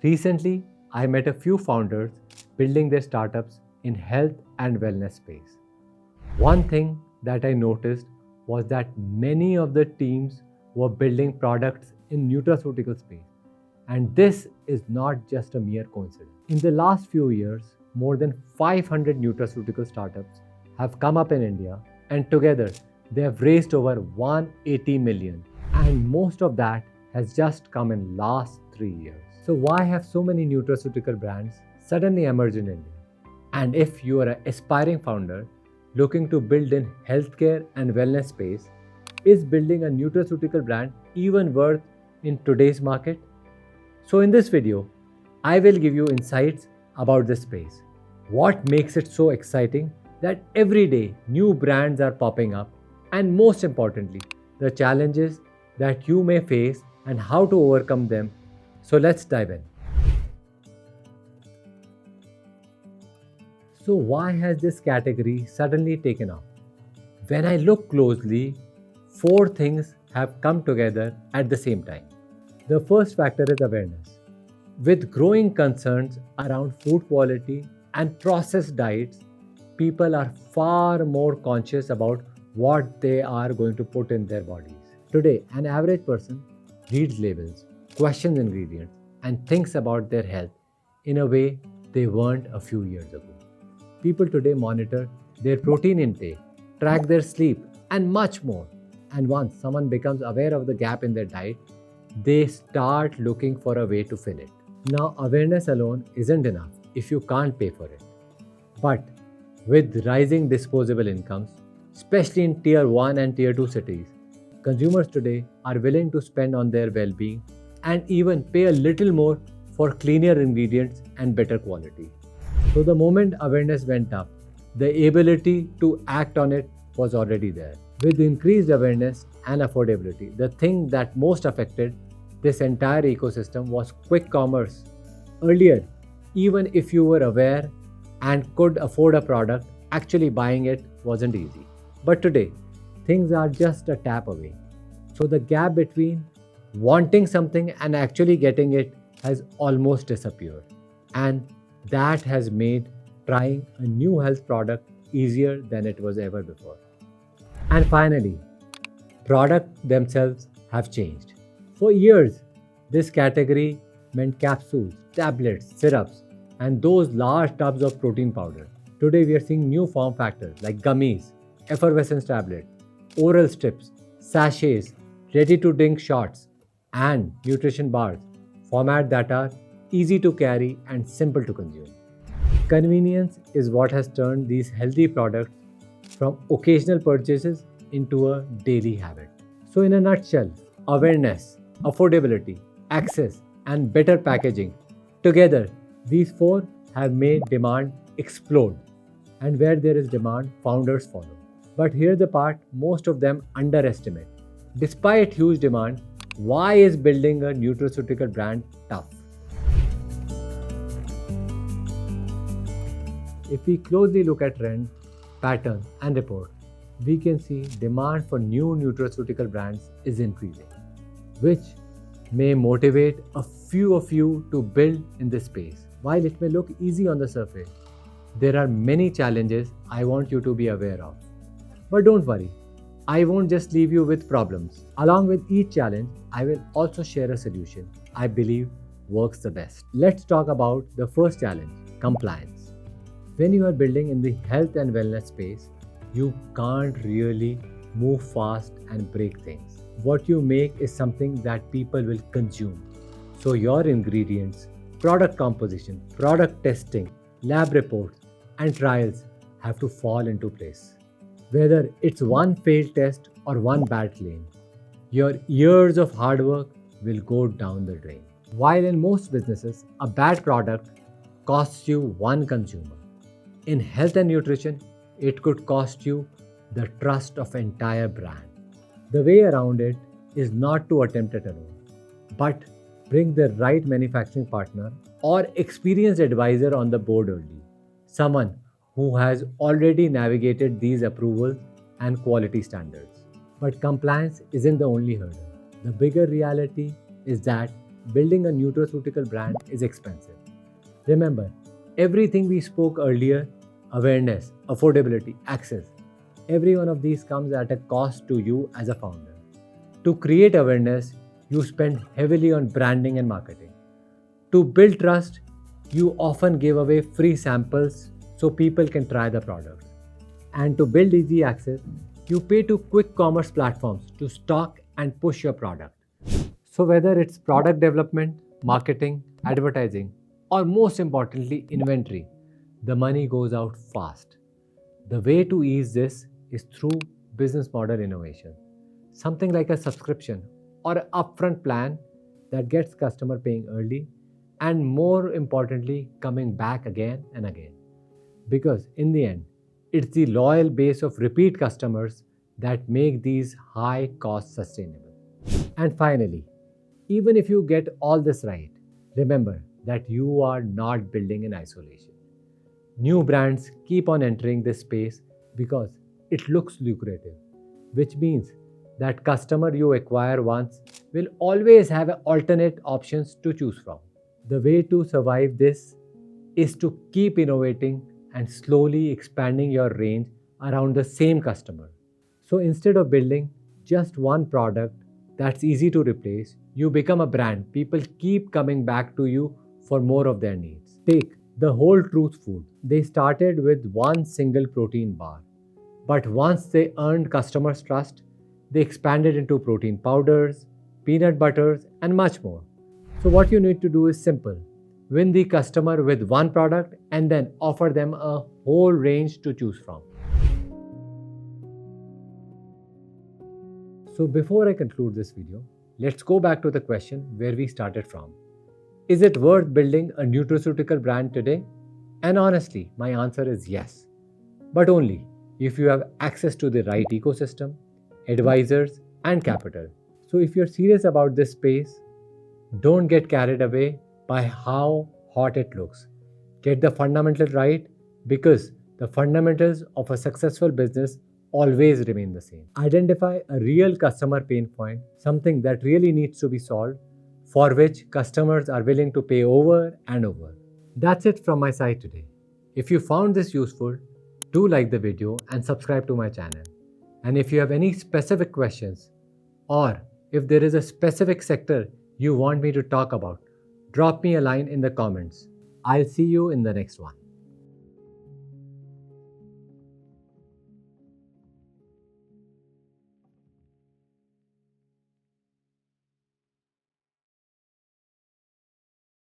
Recently, I met a few founders building their startups in health and wellness space. One thing that I noticed was that many of the teams were building products in nutraceutical space. And this is not just a mere coincidence. In the last few years, more than 500 nutraceutical startups have come up in India, and together they have raised over 180 million. And most of that has just come in last 3 years. So why have so many nutraceutical brands suddenly emerged in India? And if you are an aspiring founder looking to build in healthcare and wellness space, is building a nutraceutical brand even worth in today's market? So in this video, I will give you insights about this space. What makes it so exciting that every day new brands are popping up, and most importantly, the challenges that you may face and how to overcome them. So let's dive in. So why has this category suddenly taken off? When I look closely, 4 things have come together at the same time. The first factor is awareness. With growing concerns around food quality and processed diets, people are far more conscious about what they are going to put in their bodies. Today, an average person reads labels, questions ingredients, and thinks about their health in a way they weren't a few years ago. People today monitor their protein intake, track their sleep, and much more. And once someone becomes aware of the gap in their diet, they start looking for a way to fill it. Now, awareness alone isn't enough if you can't pay for it. But with rising disposable incomes, especially in Tier 1 and Tier 2 cities, consumers today are willing to spend on their well-being and even pay a little more for cleaner ingredients and better quality. So the moment awareness went up, the ability to act on it was already there. With increased awareness and affordability, the thing that most affected this entire ecosystem was quick commerce. Earlier, even if you were aware and could afford a product, actually buying it wasn't easy. But today, things are just a tap away. So the gap between wanting something and actually getting it has almost disappeared. And that has made trying a new health product easier than it was ever before. And finally, products themselves have changed. For years, this category meant capsules, tablets, syrups, and those large tubs of protein powder. Today, we are seeing new form factors like gummies, effervescence tablets, oral strips, sachets, ready-to-drink shots, and nutrition bars, formats that are easy to carry and simple to consume. Convenience is what has turned these healthy products from occasional purchases into a daily habit. So in a nutshell, awareness, affordability, access, and better packaging, together, these 4 have made demand explode. And where there is demand, founders follow. But here's the part most of them underestimate. Despite huge demand, why is building a nutraceutical brand tough? If we closely look at trends, patterns, and reports, we can see demand for new nutraceutical brands is increasing, which may motivate a few of you to build in this space. While it may look easy on the surface, there are many challenges I want you to be aware of. But don't worry, I won't just leave you with problems. Along with each challenge, I will also share a solution I believe works the best. Let's talk about the first challenge, compliance. When you are building in the health and wellness space, you can't really move fast and break things. What you make is something that people will consume. So your ingredients, product composition, product testing, lab reports, and trials have to fall into place. Whether it's one failed test or one bad claim, your years of hard work will go down the drain. While in most businesses, a bad product costs you one consumer, in health and nutrition, it could cost you the trust of an entire brand. The way around it is not to attempt it alone, but bring the right manufacturing partner or experienced advisor on the board early. Someone who has already navigated these approvals and quality standards. But compliance isn't the only hurdle. The bigger reality is that building a nutraceutical brand is expensive. Remember, everything we spoke earlier, awareness, affordability, access, every one of these comes at a cost to you as a founder. To create awareness, you spend heavily on branding and marketing. To build trust, you often give away free samples so people can try the products. And to build easy access, you pay to quick commerce platforms to stock and push your product. So, whether it's product development, marketing, advertising, or most importantly, inventory, the money goes out fast. The way to ease this is through business model innovation. Something like a subscription or an upfront plan that gets customer paying early and more importantly coming back again and again. Because in the end, it's the loyal base of repeat customers that make these high costs sustainable. And finally, even if you get all this right, remember that you are not building in isolation. New brands keep on entering this space because it looks lucrative, which means that customer you acquire once will always have alternate options to choose from. The way to survive this is to keep innovating and slowly expanding your range around the same customer. So instead of building just one product that's easy to replace, you become a brand people keep coming back to you for more of their needs. Take the Whole Truth Food. They started with one single protein bar. But once they earned customers' trust, they expanded into protein powders, peanut butters, and much more. So what you need to do is simple. Win the customer with one product and then offer them a whole range to choose from. So before I conclude this video, let's go back to the question where we started from. Is it worth building a nutraceutical brand today? And honestly, my answer is yes. But only if you have access to the right ecosystem, advisors, and capital. So if you're serious about this space, don't get carried away by how hot it looks. Get the fundamentals right because the fundamentals of a successful business always remain the same. Identify a real customer pain point, something that really needs to be solved, for which customers are willing to pay over and over. That's it from my side today. If you found this useful, do like the video and subscribe to my channel. And if you have any specific questions or if there is a specific sector you want me to talk about, drop me a line in the comments. I'll see you in the next one.